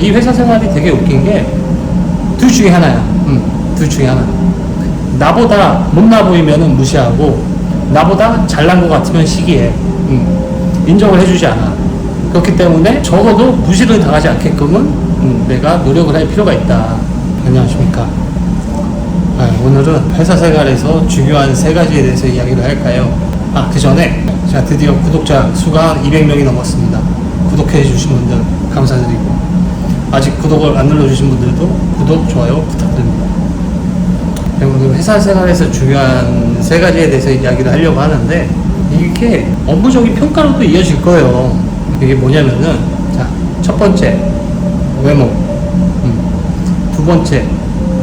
이 회사 생활이 되게 웃긴 게 둘 중에 하나야. 둘 중에 하나. 나보다 못나 보이면 무시하고 나보다 잘난 것 같으면 시기해. 인정을 해주지 않아. 그렇기 때문에 적어도 무시를 당하지 않게끔은 내가 노력을 할 필요가 있다. 안녕하십니까. 오늘은 회사 생활에서 중요한 3가지에 대해서 이야기를 할까요? 그 전에 제가 드디어 구독자 수가 200명이 넘었습니다. 구독해 주신 분들 감사드리고, 아직 구독을 안 눌러주신 분들도 구독, 좋아요 부탁드립니다. 오늘 회사 생활에서 중요한 3가지에 대해서 이야기를 하려고 하는데, 이게 업무적인 평가로도 이어질 거예요. 이게 뭐냐면은, 자, 첫 번째 외모, 두 번째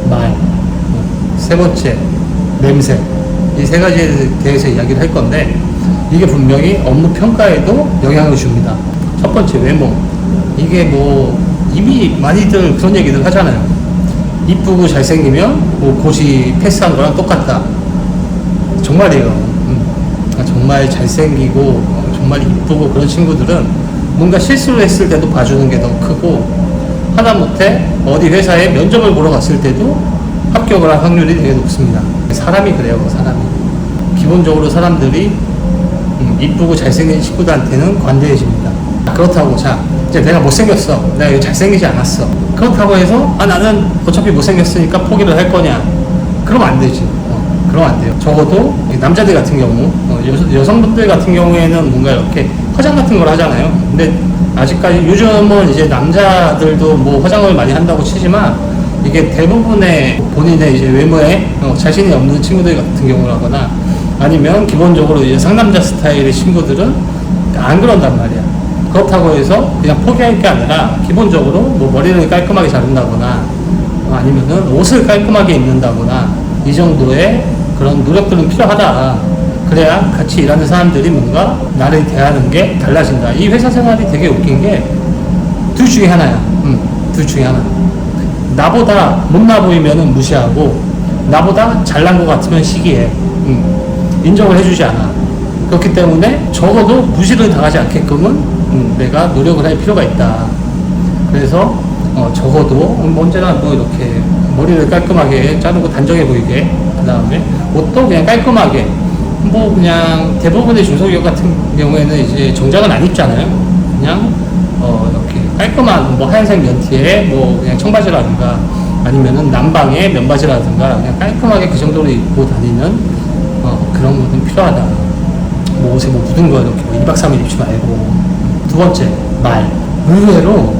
말, 세 번째 냄새, 이 3가지에 대해서 이야기를 할 건데, 이게 분명히 업무 평가에도 영향을 줍니다. 첫 번째 외모, 이게 뭐 이미 많이들 그런 얘기들 하잖아요. 이쁘고 잘생기면 뭐 고시 패스한 거랑 똑같다. 정말이에요. 정말 잘생기고 정말 이쁘고 그런 친구들은 뭔가 실수를 했을 때도 봐주는 게 더 크고, 하다못해 어디 회사에 면접을 보러 갔을 때도 합격을 할 확률이 되게 높습니다. 사람이 그래요. 사람이 기본적으로 사람들이 이쁘고 잘생긴 친구들한테는 관대해집니다. 그렇다고, 자, 이제 내가 못생겼어, 내가 잘생기지 않았어, 그렇다고 해서 나는 어차피 못생겼으니까 포기를 할 거냐, 그러면 안 되지. 그러면 안 돼요. 적어도 남자들 같은 경우, 여성분들 같은 경우에는 뭔가 이렇게 화장 같은 걸 하잖아요. 근데 아직까지 요즘은 이제 남자들도 뭐 화장을 많이 한다고 치지만, 이게 대부분의 본인의 이제 외모에 자신이 없는 친구들 같은 경우라거나, 아니면 기본적으로 이제 상남자 스타일의 친구들은 안 그런단 말이야. 그렇다고 해서 그냥 포기할 게 아니라, 기본적으로 뭐 머리를 깔끔하게 자른다거나, 아니면은 옷을 깔끔하게 입는다거나, 이 정도의 그런 노력들은 필요하다. 그래야 같이 일하는 사람들이 뭔가 나를 대하는 게 달라진다. 이 회사 생활이 되게 웃긴 게 둘 중에 하나야. 둘 중에 하나. 나보다 못나 보이면 무시하고 나보다 잘난 것 같으면 시기해. 인정을 해주지 않아. 그렇기 때문에 적어도 무시를 당하지 않게끔은 내가 노력을 할 필요가 있다. 그래서 적어도 언제나 뭐 이렇게 머리를 깔끔하게 자르고 단정해 보이게, 그 다음에 옷도 그냥 깔끔하게, 뭐 그냥 대부분의 중소기업 같은 경우에는 이제 정장은 안 입잖아요. 그냥 이렇게 깔끔한 뭐 하얀색 면티에 뭐 그냥 청바지라든가, 아니면은 남방에 면바지라든가, 그냥 깔끔하게 그 정도로 입고 다니는 그런 것은 필요하다. 뭐 옷에 뭐 묻은 거 이렇게 뭐 2박 3일 입지 말고. 두 번째, 말. 의외로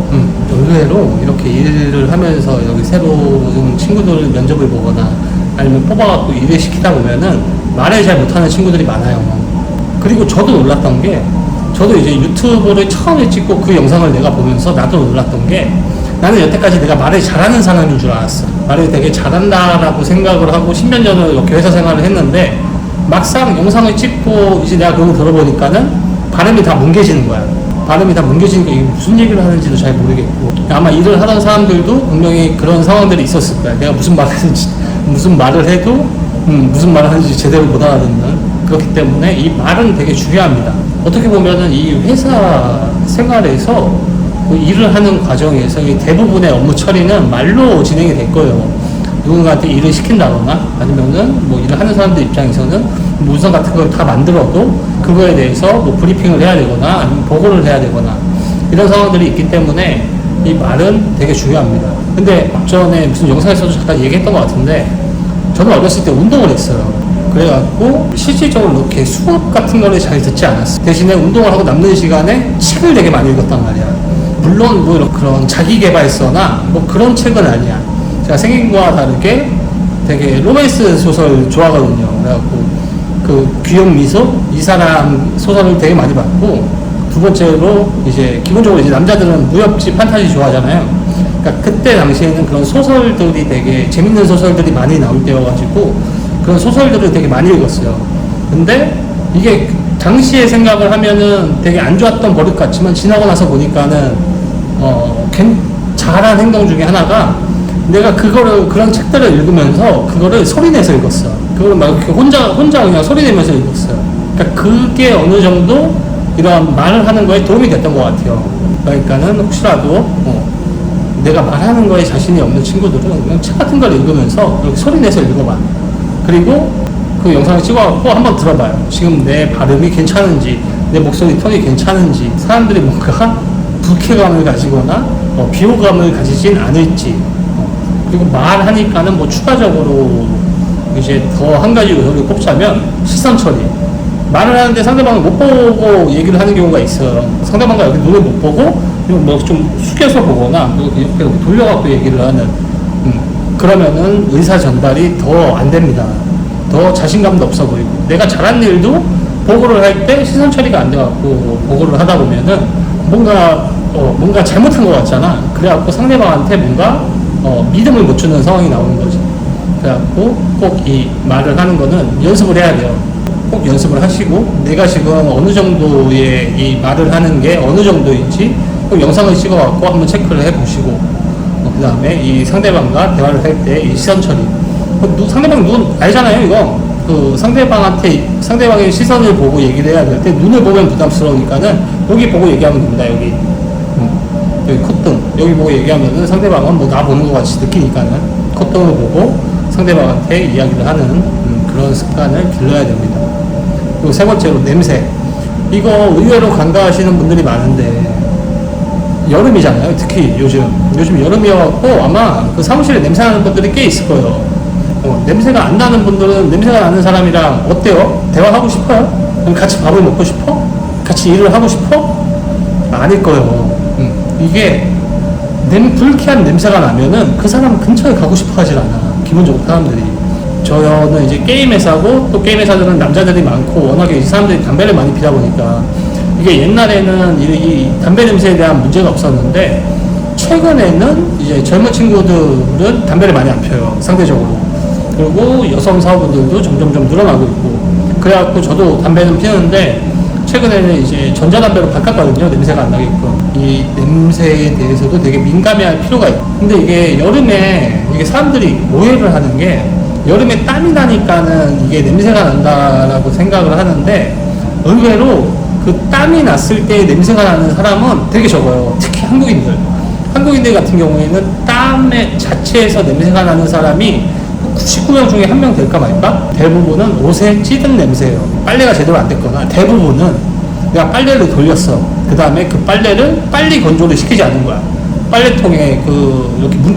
이렇게 일을 하면서 여기 새로 좀 친구들 면접을 보거나 아니면 뽑아갖고 일을 시키다 보면은 말을 잘 못하는 친구들이 많아요. 그리고 저도 놀랐던 게, 저도 이제 유튜브를 처음에 찍고 그 영상을 내가 보면서 나도 놀랐던 게, 나는 여태까지 내가 말을 잘하는 사람인 줄 알았어. 말을 되게 잘한다라고 생각을 하고 10몇 년을 이렇게 회사 생활을 했는데, 막상 영상을 찍고 이제 내가 그걸 들어보니까는 발음이 다 뭉개지는 거야. 발음이 다 뭉개지니까 이게 무슨 얘기를 하는지도 잘 모르겠고, 아마 일을 하던 사람들도 분명히 그런 상황들이 있었을 거야. 내가 무슨 말을 해도 무슨 말을 하는지 제대로 못 알아듣는. 그렇기 때문에 이 말은 되게 중요합니다. 어떻게 보면은 이 회사 생활에서 일을 하는 과정에서 이 대부분의 업무 처리는 말로 진행이 될 거예요. 누군가한테 일을 시킨다거나, 아니면은 뭐 일을 하는 사람들 입장에서는 문서 같은 걸 다 만들어도 그거에 대해서 뭐 브리핑을 해야 되거나, 아니면 보고를 해야 되거나, 이런 상황들이 있기 때문에 이 말은 되게 중요합니다. 근데 전에 무슨 영상에서도 잠깐 얘기했던 것 같은데, 저는 어렸을 때 운동을 했어요. 그래갖고 실질적으로 이렇게 수업 같은 거를 잘 듣지 않았어. 대신에 운동을 하고 남는 시간에 책을 되게 많이 읽었단 말이야. 물론 뭐 이런 그런 자기계발서나 뭐 그런 책은 아니야. 제가 생긴 거와 다르게 되게 로맨스 소설 좋아하거든요. 그래갖고 그 귀염미소, 이 사람 소설을 되게 많이 봤고, 두 번째로 이제 기본적으로 이제 남자들은 무협지, 판타지 좋아하잖아요. 그러니까 그때 당시에는 그런 소설들이 되게 재밌는 소설들이 많이 나올 때여가지고 그런 소설들을 되게 많이 읽었어요. 근데 이게 당시에 생각을 하면은 되게 안 좋았던 버릇 같지만, 지나고 나서 보니까는 잘한 행동 중에 하나가, 내가 그런 책들을 읽으면서 그거를 소리내서 읽었어. 그걸 막 이렇게 혼자 그냥 소리내면서 읽었어요. 그러니까 그게 어느 정도 이런 말을 하는 거에 도움이 됐던 것 같아요. 그러니까는 혹시라도 내가 말하는 거에 자신이 없는 친구들은 그냥 책 같은 걸 읽으면서 이렇게 소리 내서 읽어봐. 그리고 그 영상을 찍어갖고 한번 들어봐요. 지금 내 발음이 괜찮은지, 내 목소리 톤이 괜찮은지, 사람들이 뭔가 불쾌감을 가지거나 비호감을 가지진 않을지. 그리고 말하니까는 뭐 추가적으로 이제 더 한 가지 요소를 꼽자면 시선 처리. 말을 하는데 상대방을 못 보고 얘기를 하는 경우가 있어요. 상대방과 여기 눈을 못 보고 뭐 좀 숙여서 보거나 뭐 이렇게 돌려갖고 얘기를 하는. 그러면은 의사 전달이 더 안 됩니다. 더 자신감도 없어 보이고, 내가 잘한 일도 보고를 할 때 시선 처리가 안 돼갖고 보고를 하다 보면은 뭔가 잘못한 것 같잖아. 그래갖고 상대방한테 뭔가 믿음을 못 주는 상황이 나오는 거지. 그래갖고 꼭 이 말을 하는 거는 연습을 해야 돼요. 꼭 연습을 하시고, 내가 지금 어느 정도의 이 말을 하는 게 어느 정도인지 꼭 영상을 찍어갖고 한번 체크를 해보시고, 그 다음에 이 상대방과 대화를 할 때 이 시선 처리. 상대방 눈 알잖아요, 이거. 그 상대방의 시선을 보고 얘기를 해야 될 때 눈을 보면 부담스러우니까는 여기 보고 얘기하면 됩니다, 여기. 여기 콧등. 여기 보고 얘기하면은 상대방은 뭐 나 보는 것 같이 느끼니까는 콧등을 보고 상대방한테 이야기를 하는 그런 습관을 길러야 됩니다. 그리고 세 번째로 냄새. 이거 의외로 간과하시는 분들이 많은데, 여름이잖아요. 특히 요즘 여름이어갖고 아마 그 사무실에 냄새 나는 분들이 꽤 있을 거예요. 냄새가 안 나는 분들은 냄새가 나는 사람이랑 어때요? 대화하고 싶어요? 그럼 같이 밥을 먹고 싶어? 같이 일을 하고 싶어? 아닐 거예요. 이게 불쾌한 냄새가 나면은 그 사람 근처에 가고 싶어 하질 않아. 기본적으로 사람들이. 저는 이제 게임 회사고, 또 게임 회사들은 남자들이 많고 워낙에 사람들이 담배를 많이 피다 보니까 이게 옛날에는 이 담배 냄새에 대한 문제가 없었는데, 최근에는 이제 젊은 친구들은 담배를 많이 안 펴요, 상대적으로. 그리고 여성 사업분들도 점점 늘어나고 있고, 그래갖고 저도 담배는 피우는데 최근에는 이제 전자담배로 바꿨거든요, 냄새가 안 나게끔. 이 냄새에 대해서도 되게 민감해할 필요가 있고. 근데 이게 여름에 이게 사람들이 오해를 하는 게, 여름에 땀이 나니까는 이게 냄새가 난다라고 생각을 하는데, 의외로 그 땀이 났을 때 냄새가 나는 사람은 되게 적어요. 특히 한국인들 같은 경우에는 땀의 자체에서 냄새가 나는 사람이 99명 중에 1명 될까 말까? 대부분은 옷에 찌든 냄새예요. 빨래가 제대로 안 됐거나, 대부분은 내가 빨래를 돌렸어. 그 다음에 그 빨래를 빨리 건조를 시키지 않은 거야. 빨래통에 이렇게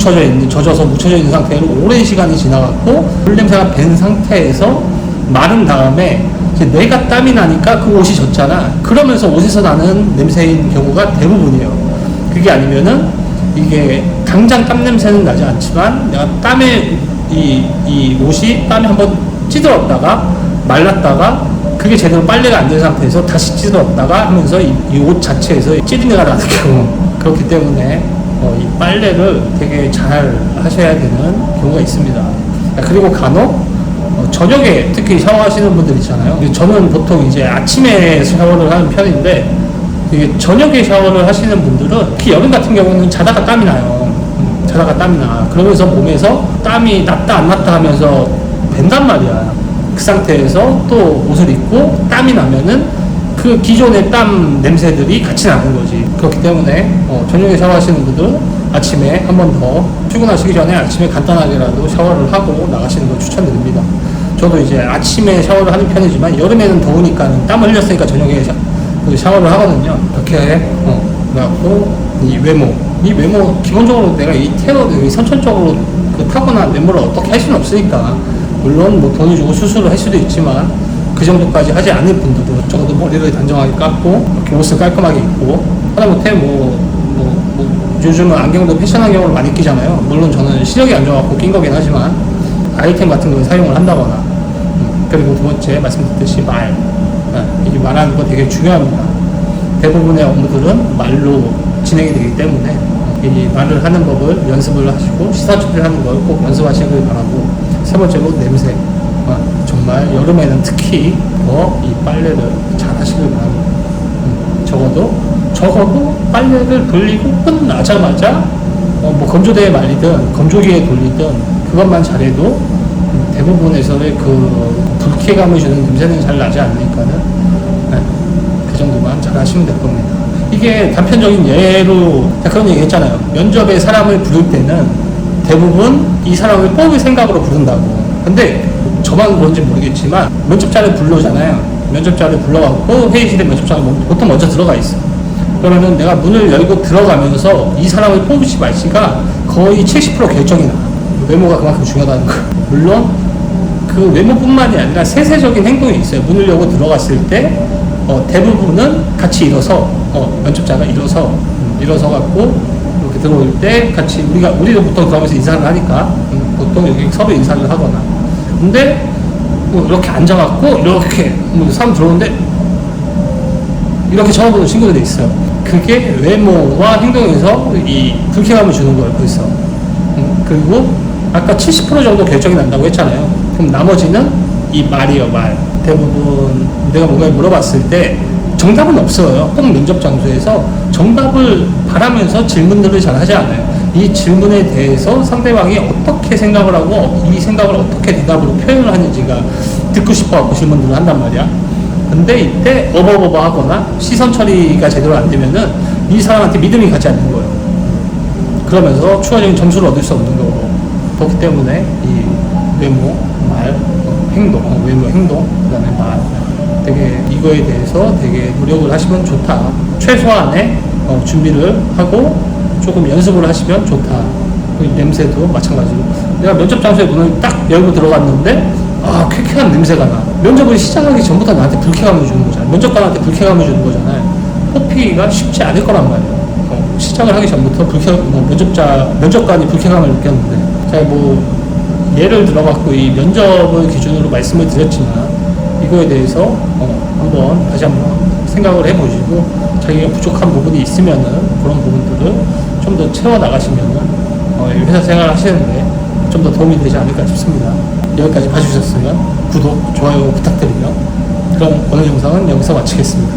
젖어서 묻혀져 있는 상태로 오랜 시간이 지나갔고, 물 냄새가 밴 상태에서 마른 다음에 이제 내가 땀이 나니까 그 옷이 젖잖아. 그러면서 옷에서 나는 냄새인 경우가 대부분이에요. 그게 아니면은 이게 당장 땀 냄새는 나지 않지만, 내가 이 옷이 땀에 한번 찌들었다가 말랐다가 그게 제대로 빨래가 안 된 상태에서 다시 찌들었다가 하면서 이 옷 자체에서 찌린내가 나는 경우. 그렇기 때문에 이 빨래를 되게 잘 하셔야 되는 경우가 있습니다. 그리고 간혹 저녁에 특히 샤워하시는 분들 있잖아요. 저는 보통 이제 아침에 샤워를 하는 편인데, 이게 저녁에 샤워를 하시는 분들은 특히 여름 같은 경우는 자다가 땀이 나요. 그러면서 몸에서 땀이 났다 안 났다 하면서 밴단 말이야. 그 상태에서 또 옷을 입고 땀이 나면은 그 기존의 땀 냄새들이 같이 나는 거지. 그렇기 때문에 저녁에 샤워하시는 분들은 아침에 한 번 더 출근하시기 전에 아침에 간단하게라도 샤워를 하고 나가시는 걸 추천드립니다. 저도 이제 아침에 샤워를 하는 편이지만, 여름에는 더우니까 땀을 흘렸으니까 저녁에 샤워를 하거든요. 이렇게 그래갖고 이 외모 기본적으로 내가 이 선천적으로 타고난 외모를 어떻게 할 수는 없으니까, 물론 뭐 돈을 주고 수술을 할 수도 있지만 그 정도까지 하지 않을 분들도 적어도 머리를 단정하게 깎고 이렇게 옷을 깔끔하게 입고, 하다못해 요즘은 안경도 패션 안경으로 많이 끼잖아요. 물론 저는 시력이 안 좋아갖고 낀 거긴 하지만 아이템 같은 걸 사용을 한다거나. 그리고 두 번째 말씀드렸듯이 이게 말하는 거 되게 중요합니다. 대부분의 업무들은 말로 진행이 되기 때문에 이 말을 하는 법을 연습을 하시고 시사처리를 하는 걸 꼭 연습하시길 바라고, 세 번째로 냄새. 정말 여름에는 특히 더 이 빨래를 잘 하시길 바랍니다. 적어도 빨래를 돌리고 끝나자마자 뭐 건조대에 말리든 건조기에 돌리든 그것만 잘해도 대부분에서의 그 불쾌감을 주는 냄새는 잘 나지 않으니까는 그 정도만 잘 하시면 될 겁니다. 이게 단편적인 예로 그런 얘기 했잖아요. 면접에 사람을 부를 때는 대부분 이 사람을 뽑을 생각으로 부른다고. 근데 저만 그런지 모르겠지만 면접자를 불러잖아요. 면접자를 불러갖고 회의실에 면접자가 보통 먼저 들어가 있어. 그러면은 내가 문을 열고 들어가면서 이 사람을 뽑을지 말지가 거의 70% 결정이 나. 외모가 그만큼 중요하다는 거. 물론 그 외모뿐만이 아니라 세세적인 행동이 있어요. 문을 열고 들어갔을 때 대부분은 같이 일어서 면접자가 일어서 갖고 이렇게 들어올 때 같이 우리도 보통 그러면서 인사를 하니까 보통 여기 서로 인사를 하거나. 근데 뭐 이렇게 앉아갖고 이렇게 사람 들어오는데 이렇게 쳐다보는 친구들이 있어요. 그게 외모와 행동에서 이 불쾌감을 주는 거예요, 벌써. 그리고 아까 70% 정도 결정이 난다고 했잖아요. 그럼 나머지는 이 말이에요, 말. 대부분 내가 뭔가를 물어봤을 때 정답은 없어요. 꼭 면접 장소에서 정답을 바라면서 질문들을 잘 하지 않아요. 이 질문에 대해서 상대방이 어떻게 생각을 하고 이 생각을 어떻게 대답으로 표현을 하는지가 듣고 싶어갖고 질문들을 한단 말이야. 근데 이때 어버버버 하거나 시선 처리가 제대로 안 되면은 이 사람한테 믿음이 가지 않는 거예요. 그러면서 추가적인 점수를 얻을 수 없는 거고. 그렇기 때문에 이 외모, 말, 행동, 외모, 행동, 그 다음에 말. 되게 이거에 대해서 되게 노력을 하시면 좋다. 최소한의 준비를 하고 조금 연습을 하시면 좋다. 냄새도 마찬가지로. 내가 면접 장소에 문을 딱 열고 들어갔는데 쾌쾌한 냄새가 나. 면접을 시작하기 전부터 나한테 불쾌감을 주는 거잖아. 면접관한테 불쾌감을 주는 거잖아요. 뽑히기가 쉽지 않을 거란 말이에요. 시작을 하기 전부터 면접관이 불쾌감을 느꼈는데. 제가 예를 들어갖고 이 면접을 기준으로 말씀을 드렸지만, 이거에 대해서 다시 한번 생각을 해보시고, 자기가 부족한 부분이 있으면은 그런 부분들을 좀 더 채워나가시면은 회사 생활 하시는데 좀 더 도움이 되지 않을까 싶습니다. 여기까지 봐주셨으면 구독, 좋아요 부탁드리며, 그럼 오늘 영상은 여기서 마치겠습니다.